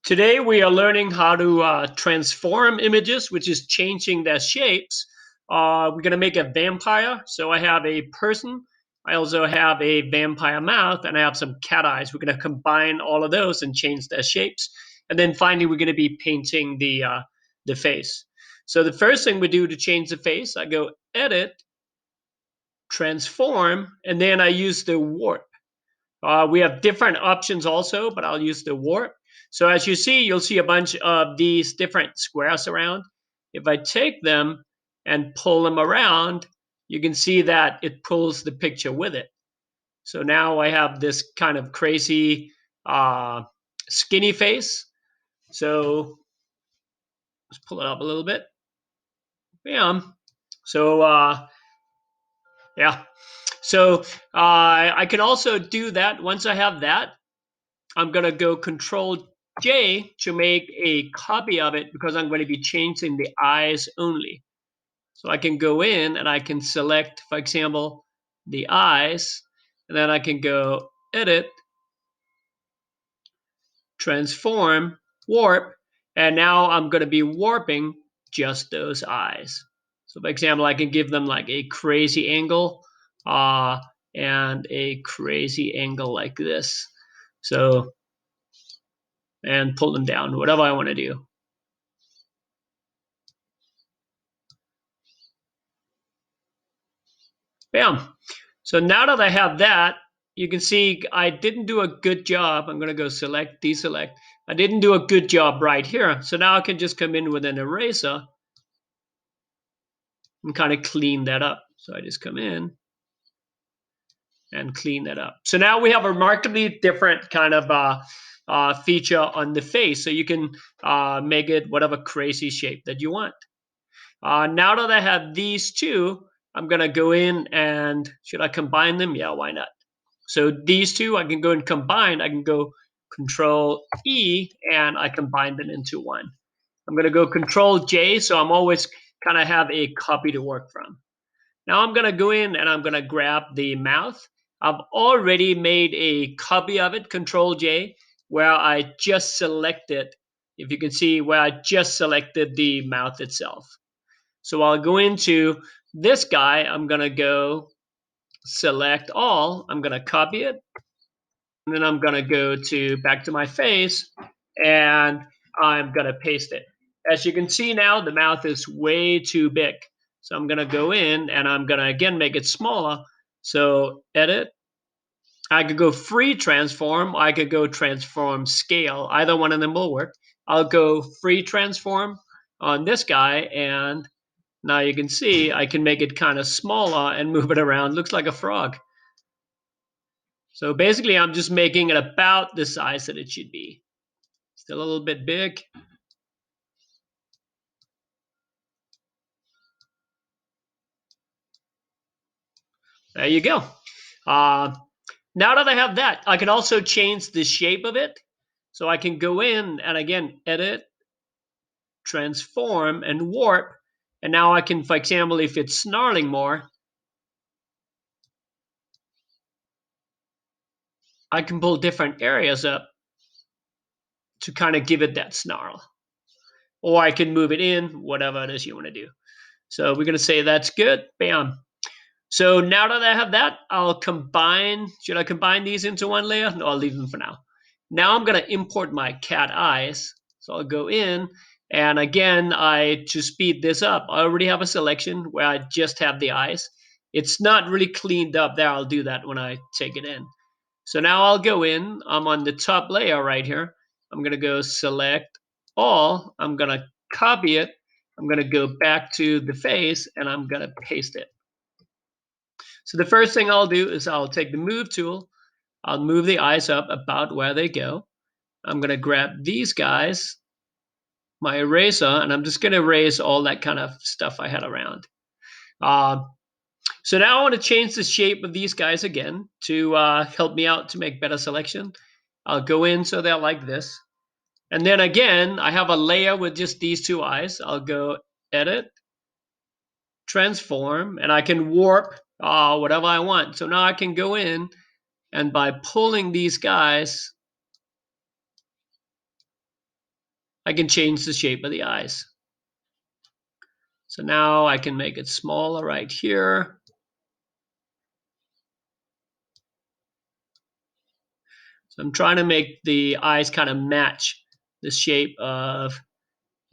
Today we are learning how to transform images, which is changing their shapes. We're going to make a vampire. So I have a person. I also have a vampire mouth, and I have some cat eyes. We're going to combine all of those and change their shapes. And then finally, we're going to be painting the face. So the first thing we do to change the face, I go Edit, Transform, and then I use the warp. We have different options also, but I'll use the warp. So as you see, you'll see a bunch of these different squares around. If I take them and pull them around, you can see that it pulls the picture with it. So now I have this kind of crazy skinny face. So let's pull it up a little bit. Bam. So yeah. So I can also do that. Once I have that, I'm going to go Control J to make a copy of it because I'm going to be changing the eyes only. So I can go in and I can select, for example, the eyes, and then I can go Edit, Transform, Warp, and now I'm going to be warping just those eyes. So for example, I can give them like a crazy angle and a crazy angle like this. So and pull them down, whatever I want to do. Bam. So now that I have that, you can see I didn't do a good job. I'm going to go select, deselect. I didn't do a good job right here. So now I can just come in with an eraser and kind of clean that up. So I just come in and clean that up. So now we have a remarkably different kind of feature on the face. So you can make it whatever crazy shape that you want. Now that I have these two, I'm going to go in and should I combine them? Yeah, why not? So these two, I can go and combine. I can go Control E and I combine them into one. I'm going to go Control J, so I'm always kind of have a copy to work from. Now I'm going to go in and I'm going to grab the mouth. I've already made a copy of it, Control J, where I just selected, if you can see, where I just selected the mouth itself. So I'll go into this guy. I'm going to go select all. I'm going to copy it. And then I'm going to go to back to my face and I'm going to paste it. As you can see now, the mouth is way too big. So I'm going to go in and I'm going to again make it smaller. So edit. I could go free transform. I could go transform scale. Either one of them will work. I'll go free transform on this guy. And now you can see I can make it kind of smaller and move it around. Looks like a frog. So basically, I'm just making it about the size that it should be. Still a little bit big. There you go. Now that I have that, I can also change the shape of it. So I can go in and again, edit, transform, and warp. And now I can, for example, if it's snarling more, I can pull different areas up to kind of give it that snarl. Or I can move it in, whatever it is you want to do. So we're going to say that's good. Bam. So now that I have that, I'll combine. Should I combine these into one layer? No, I'll leave them for now. Now I'm going to import my cat eyes. So I'll go in. And again, to speed this up, I already have a selection where I just have the eyes. It's not really cleaned up there. I'll do that when I take it in. So now I'll go in. I'm on the top layer right here. I'm going to go select all. I'm going to copy it. I'm going to go back to the face and I'm going to paste it. So the first thing I'll do is I'll take the move tool. I'll move the eyes up about where they go. I'm going to grab these guys, my eraser, and I'm just going to erase all that kind of stuff I had around. So now I want to change the shape of these guys again to help me out to make better selection. I'll go in so they're like this. And then again, I have a layer with just these two eyes. I'll go edit, transform, and I can warp whatever I want. So now I can go in and by pulling these guys, I can change the shape of the eyes. So now I can make it smaller right here. So I'm trying to make the eyes kind of match the shape of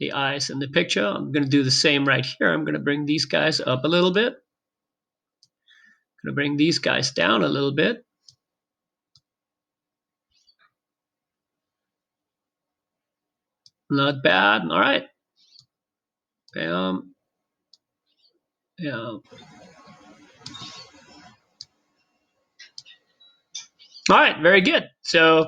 the eyes in the picture. I'm going to do the same right here. I'm going to bring these guys up a little bit. I'm going to bring these guys down a little bit. Not bad. All right. Bam. Yeah. All right, very good. So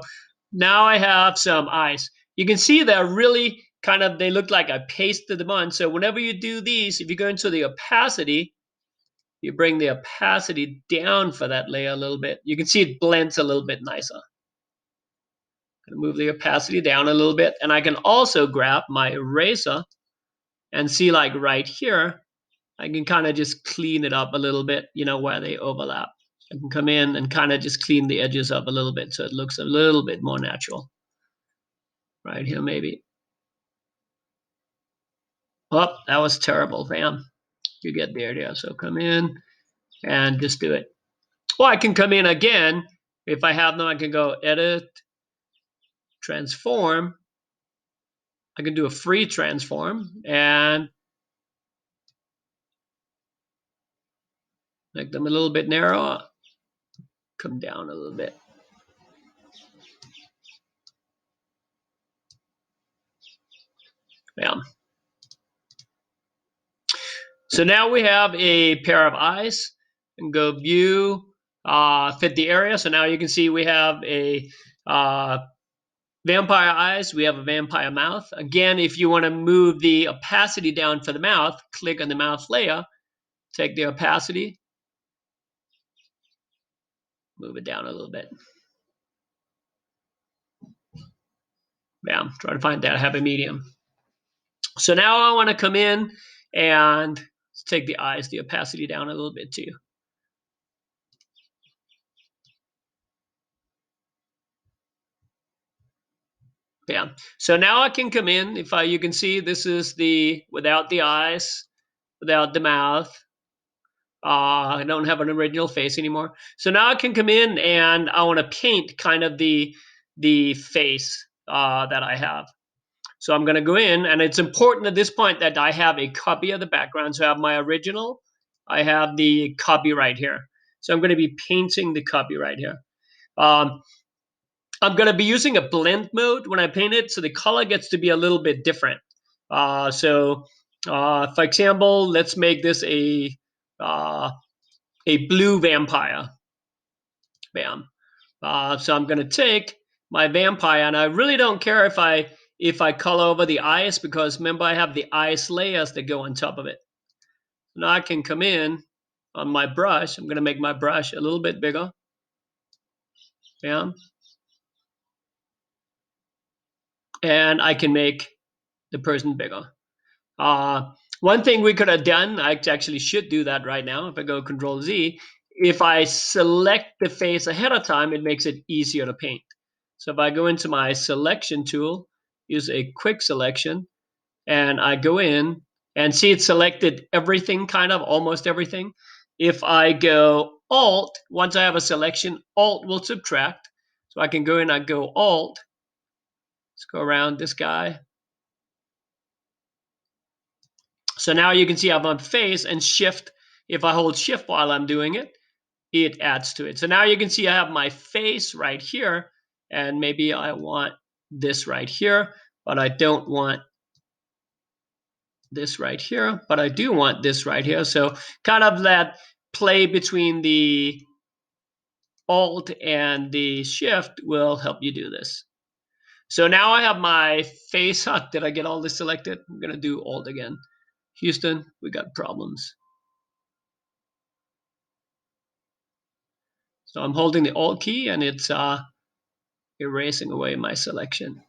now I have some eyes. You can see they're really kind of, they look like I pasted them on. So whenever you do these, if you go into the opacity, you bring the opacity down for that layer a little bit. You can see it blends a little bit nicer. I'm gonna move the opacity down a little bit. And I can also grab my eraser and see, like right here, I can kind of just clean it up a little bit, you know, where they overlap. I can come in and kind of just clean the edges up a little bit so it looks a little bit more natural. Right here, maybe. Oh, that was terrible. Bam. You get the idea. So come in and just do it. Well, I can come in again. If I have them, I can go edit, transform. I can do a free transform and make them a little bit narrower. Come down a little bit. Bam. So now we have a pair of eyes, and go view, fit the area. So now you can see we have a vampire eyes, we have a vampire mouth. Again, if you want to move the opacity down for the mouth, click on the mouth layer, take the opacity, move it down a little bit. Bam, try to find that happy medium. So now I want to come in and take the eyes, the opacity down a little bit too. Bam. So now I can come in. If you can see, this is the without the eyes, without the mouth. I don't have an original face anymore. So now I can come in and I want to paint kind of the face that I have. So I'm going to go in, and it's important at this point that I have a copy of the background. So I have my original, I have the copy right here. So I'm going to be painting the copy right here. I'm going to be using a blend mode when I paint it, so the color gets to be a little bit different. For example, let's make this a blue vampire. Bam. So I'm going to take my vampire, and I really don't care if I color over the eyes, because remember I have the eyes layers that go on top of it. Now I can come in on my brush. I'm going to make my brush a little bit bigger. Bam. And I can make the person bigger. One thing we could have done, I actually should do that right now. If I go Control Z, if I select the face ahead of time, it makes it easier to paint. So if I go into my selection tool, use a quick selection, and I go in and see it selected everything, kind of almost everything. If I go Alt, once I have a selection, Alt will subtract. So I can go in, I go Alt, let's go around this guy. So now you can see I have my face, and Shift, if I hold Shift while I'm doing it, it adds to it. So now you can see I have my face right here, and maybe I want this right here, but I don't want this right here, but I do want this right here. So kind of that play between the Alt and the Shift will help you do this. So now I have my face. Did I get all this selected? I'm going to do Alt again. Houston, we got problems. So I'm holding the Alt key, and it's erasing away my selection.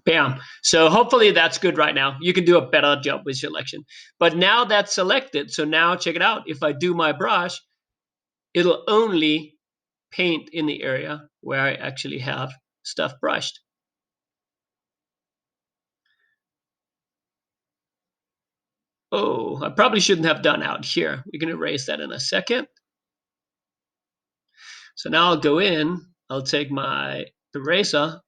Bam. So hopefully that's good right now. You can do a better job with selection. But now that's selected. So now check it out. If I do my brush, it'll only paint in the area where I actually have stuff brushed. Oh, I probably shouldn't have done out here. We can erase that in a second. So now I'll go in, I'll take my eraser,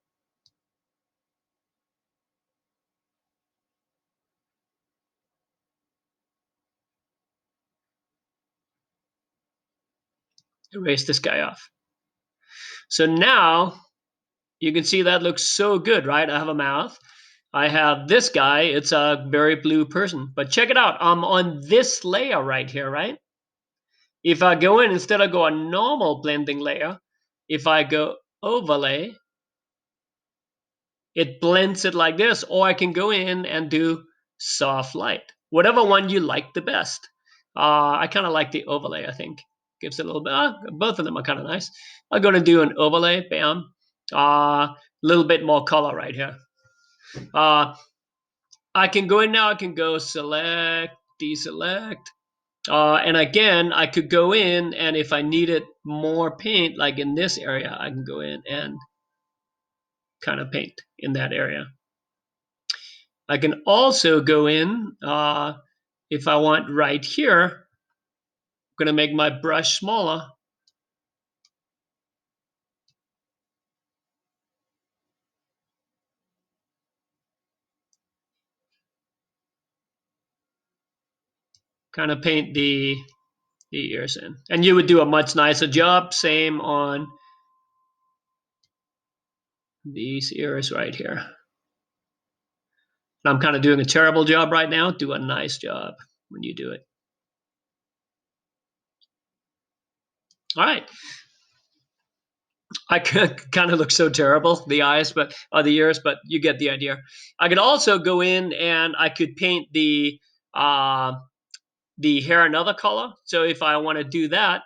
erase this guy off. So now you can see that looks so good, right? I have a mouth. I have this guy. It's a very blue person. But check it out. I'm on this layer right here, right? If I go in, instead of go a normal blending layer, if I go overlay, it blends it like this. Or I can go in and do soft light. Whatever one you like the best. I kind of like the overlay, I think. Gives it a little bit, both of them are kind of nice. I'm going to do an overlay, bam. A little bit more color right here. I can go in now, I can go select, deselect. And again, I could go in, and if I needed more paint, like in this area, I can go in and kind of paint in that area. I can also go in, if I want right here, I'm going to make my brush smaller. Kind of paint the ears in. And you would do a much nicer job. Same on these ears right here. I'm kind of doing a terrible job right now. Do a nice job when you do it. All right. I kind of look so terrible, the eyes, but the ears, but you get the idea. I could also go in and I could paint the hair another color. So if I want to do that,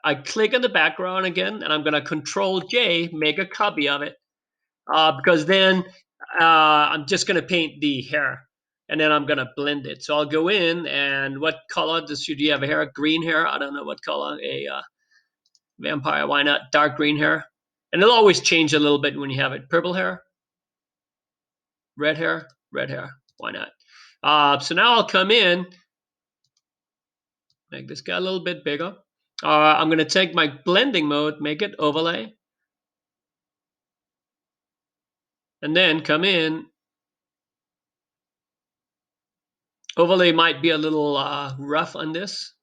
I click on the background again, and I'm going to Control J, make a copy of it, because then I'm just going to paint the hair, and then I'm going to blend it. So I'll go in, and what color do you have? A hair, green hair? I don't know what color. A vampire. Why not dark green hair? And it'll always change a little bit when you have it. Purple hair, red hair, red hair. Why not? So now I'll come in, make this guy a little bit bigger. I'm going to take my blending mode, make it overlay, and then come in. Overlay might be a little rough on this.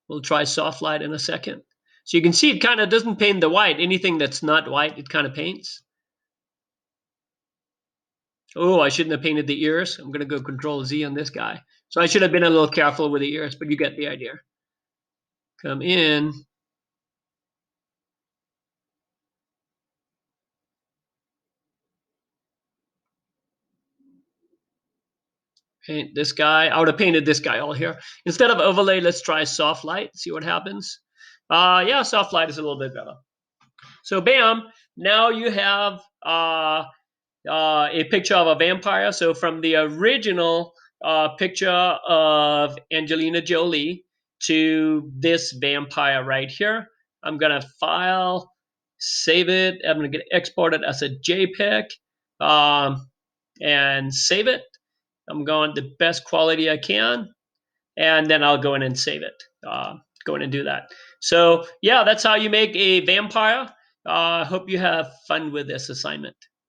We'll try soft light in a second. So you can see it kind of doesn't paint the white. Anything that's not white, it kind of paints. Oh, I shouldn't have painted the ears. I'm going to go Control Z on this guy. So I should have been a little careful with the ears, but you get the idea. Come in. Paint this guy. I would have painted this guy all here. Instead of overlay, let's try soft light. See what happens. Yeah, soft light is a little bit better. So bam, now you have a picture of a vampire. So from the original picture of Angelina Jolie to this vampire right here, I'm going to file, save it. I'm going to export it as a JPEG and save it. I'm going the best quality I can, and then I'll go in and save it. Go in and do that. So yeah, that's how you make a vampire. Hope you have fun with this assignment.